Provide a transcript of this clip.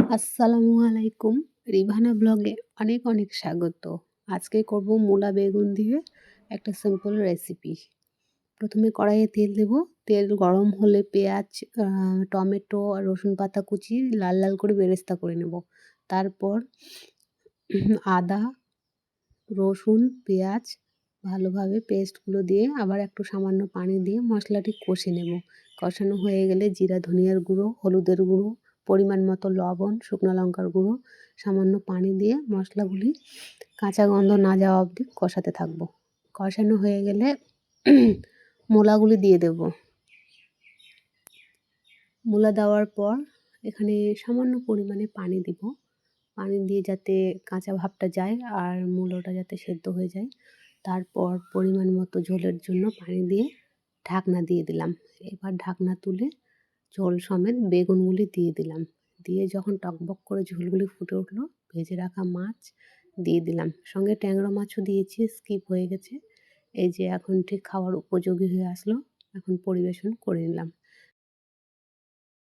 আসসালামু আলাইকুম। রিভানা ব্লগে অনেক অনেক স্বাগত। আজকে করব মূলা বেগুন দিয়ে একটা সিম্পল রেসিপি। প্রথমে কড়াইয়ে তেল দেব। তেল গরম হলে পেঁয়াজ, টমেটো আর রসুন পাতা কুচি লাল লাল করে বেরেস্তা করে নেব। তারপর আদা, রসুন, পেঁয়াজ ভালোভাবে পেস্টগুলো দিয়ে আবার একটু সামান্য পানি দিয়ে মশলাটি কষে নেব। কষানো হয়ে গেলে জিরা ধনিয়ার গুঁড়ো, হলুদের গুঁড়ো, পরিমাণ মতো লবণ, শুকনো লঙ্কার গুঁড়ো, সামান্য পানি দিয়ে মশলাগুলি কাঁচা গন্ধ না যাওয়া অবধি কষাতে থাকবো। কষানো হয়ে গেলে মূলাগুলি দিয়ে দেব। মূলা দেওয়ার পর এখানে সামান্য পরিমাণে পানি দিব। পানি দিয়ে যাতে কাঁচা ভাবটা যায় আর মূলোটা যাতে সেদ্ধ হয়ে যায়। তারপর পরিমাণ মতো ঝোলের জন্য পানি দিয়ে ঢাকনা দিয়ে দিলাম। এবার ঢাকনা তুলে ঝোল সমেত বেগুনগুলি দিয়ে দিলাম। দিয়ে যখন টকবক করে ঝোলগুলি ফুটে উঠলো, ভেজে রাখা মাছ দিয়ে দিলাম। সঙ্গে ট্যাংরা মাছও দিয়েছি, স্কিপ হয়ে গেছে। এই যে এখন ঠিক খাওয়ার উপযোগী হয়ে আসলো। এখন পরিবেশন করে নিলাম।